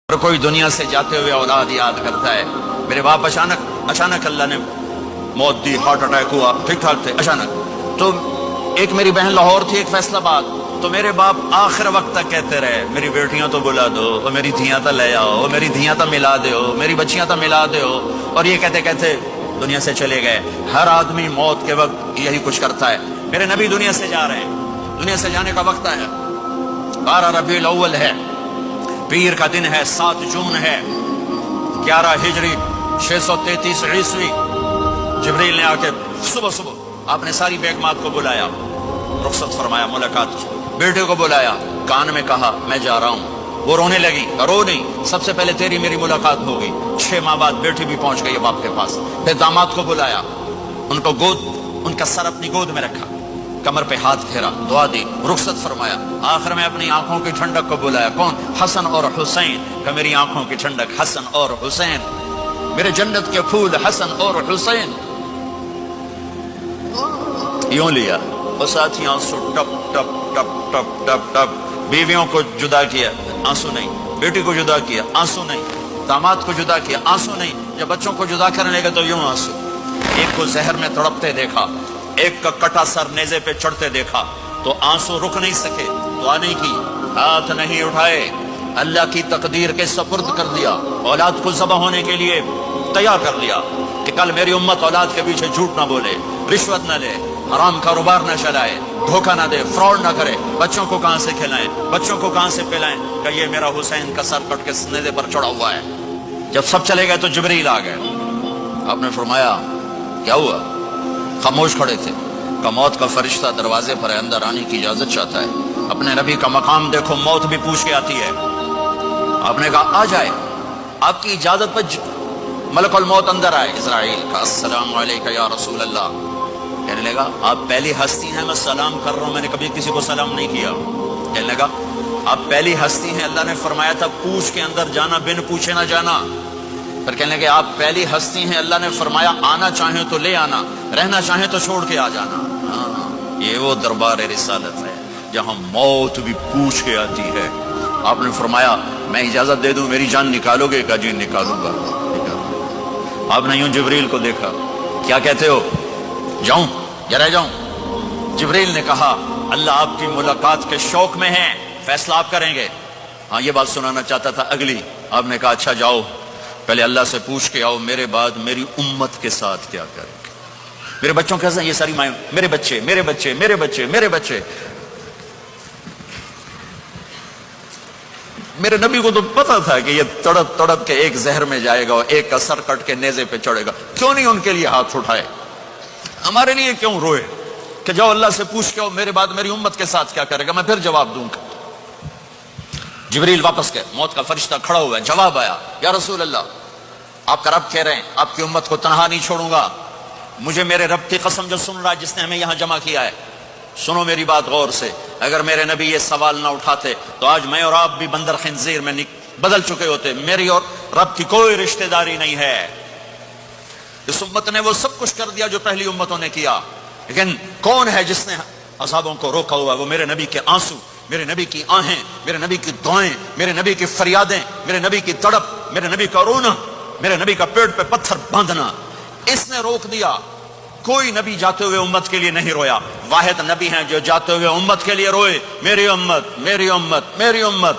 اور کوئی دنیا سے جاتے ہوئے اولاد یاد کرتا ہے میرے باپ اچانک اللہ نے موت دی، ہارٹ اٹیک ہوا، ٹھیک ٹھاک تھے، اچانک۔ تو ایک میری بہن لاہور تھی، ایک فیصل آباد، تو میرے باپ آخر وقت تک کہتے رہے میری بیٹیاں تو بلا دو، اور میری دھیاں تا لے آؤ، میری دھیاں تا ملا دیو، میری بچیاں تا ملا دیو، اور یہ کہتے کہتے دنیا سے چلے گئے۔ ہر آدمی موت کے وقت یہی کچھ کرتا ہے۔ میرے نبی دنیا سے جا رہے ہیں، دنیا سے جانے کا وقت ہے، 12 ربیع الاول ہے، پیر کا دن ہے، 7 جون ہے، 11 ہجری 633 عیسوی۔ جبریل نے آ کے صبح آپ نے ساری بیگمات کو بلایا، رخصت فرمایا، ملاقات کی، بیٹے کو بلایا، کان میں کہا میں جا رہا ہوں۔ وہ رونے لگی، رو نہیں، سب سے پہلے تیری میری ملاقات ہو گئی۔ 6 ماہ بعد بیٹی بھی پہنچ گئی باپ کے پاس۔ پھر داماد کو بلایا، ان کا سر اپنی گود میں رکھا، کمر پہ ہاتھ پھیرا، دعا دی، رخصت فرمایا۔ آخر میں اپنی آنکھوں کی ٹھنڈک کو بلایا، کون؟ حسن اور حسین، کہ میری آنکھوں کی ٹھنڈک حسن اور حسین، میرے جنت کے پھول حسن اور حسین۔ یوں لیا اور ساتھ ہی آنسو ٹپ ٹپ ٹپ ٹپ ٹپ ٹپ۔ بیویوں کو جدا کیا، آنسو نہیں، بیٹی کو جدا کیا، آنسو نہیں، داماد کو جدا کیا، آنسو نہیں، جب بچوں کو جدا کرنے لگے تو یوں آنسو۔ ایک کو زہر میں تڑپتے دیکھا، ایک کا کٹا سر نیزے پہ چڑھتے دیکھا تو آنسو رک نہیں سکے، دعا نہیں کی، ہاتھ نہیں اٹھائے، اللہ کی تقدیر کے سپرد کر دیا، اولاد کو ذبح ہونے کے لیے تیار کر لیا کہ کل میری امت اولاد کے پیچھے جھوٹ نہ بولے، رشوت نہ لے، حرام کاروبار نہ چلائے، دھوکہ نہ دے، فراڈ نہ کرے، بچوں کو کہاں سے کھلائیں، بچوں کو کہاں سے پلائیں، کہ یہ میرا حسین کا سر کٹ کے نیزے پر چڑھا ہوا ہے۔ جب سب چلے گئے تو جبریل آ گئے۔ آپ نے فرمایا کیا ہوا؟ خاموش کھڑے تھے، کہ موت کا فرشتہ دروازے پر اندر آنے کی اجازت چاہتا ہے۔ اپنے نبی کا مقام دیکھو، موت بھی پوچھ کے آتی ہے۔ آپ نے کہا آ جائے، آپ کی اجازت پر ملک الموت اندر آئے۔ اسرائیل کا السلام علیکہ یا رسول اللہ، کہنے لگا آپ پہلی ہستی ہیں، میں سلام کر رہا ہوں، میں نے کبھی کسی کو سلام نہیں کیا۔ کہنے لگا آپ پہلی ہستی ہیں، اللہ نے فرمایا تھا پوچھ کے اندر جانا، بن پوچھے نہ جانا۔ پھر کہنے لگے آپ پہلی ہستی ہیں، اللہ نے فرمایا آنا چاہیں تو لے آنا، رہنا چاہیں تو چھوڑ کے آ جانا۔ ہاں، یہ وہ دربار رسالت ہے جہاں موت بھی پوچھ کے آتی ہے۔ آپ نے فرمایا میں اجازت دے دوں میری جان نکالو گے؟ کہا جی نکالوں گا۔ آپ نے یوں جبریل کو دیکھا، کیا کہتے ہو؟ جاؤں یا رہ جاؤں؟ جبریل نے کہا اللہ آپ کی ملاقات کے شوق میں ہیں، فیصلہ آپ کریں گے۔ ہاں یہ بات سنانا چاہتا تھا اگلی۔ آپ نے کہا اچھا جاؤ، پہلے اللہ سے پوچھ کے آؤ میرے بعد میری امت کے ساتھ کیا کریں گے، میرے بچوں کے ساتھ۔ یہ ساری مائیں، میرے بچے میرے بچے میرے بچے میرے بچے۔ میرے نبی کو تو پتا تھا کہ یہ تڑپ تڑپ کے ایک زہر میں جائے گا اور ایک کا سر کٹ کے نیزے پہ چڑھے گا، کیوں نہیں ان کے لیے ہاتھ اٹھائے؟ ہمارے لیے کیوں روئے کہ جاؤ اللہ سے پوچھ کے آؤ میرے بعد میری امت کے ساتھ کیا کرے گا، میں پھر جواب دوں گا۔ جبریل واپس گئے، موت کا فرشتہ کھڑا ہوا ہے، جواب آیا یا رسول اللہ آپ کا رب کہہ رہے ہیں آپ کی امت کو تنہا نہیں چھوڑوں گا، مجھے میرے رب کی قسم جو سن رہا ہے جس نے ہمیں یہاں جمع کیا ہے، سنو میری بات غور سے، اگر میرے نبی یہ سوال نہ اٹھاتے تو آج میں اور آپ بھی بندر خنزیر میں بدل چکے ہوتے۔ میری اور رب کی کوئی رشتہ داری نہیں ہے، اس امت نے وہ سب کچھ کر دیا جو پہلی امتوں نے کیا، لیکن کون ہے جس نے عذابوں کو روکا ہوا؟ وہ میرے نبی کے آنسو، میرے نبی کی آہیں، میرے نبی کی دعائیں، میرے نبی کی فریادیں، میرے نبی کی تڑپ، میرے نبی کا رونا، میرے نبی کا پیٹ پہ پتھر باندھنا، اس نے روک دیا۔ کوئی نبی جاتے ہوئے امت کے لیے نہیں رویا، واحد نبی ہیں جو جاتے ہوئے امت کے لیے روئے، میری امت میری امت میری امت۔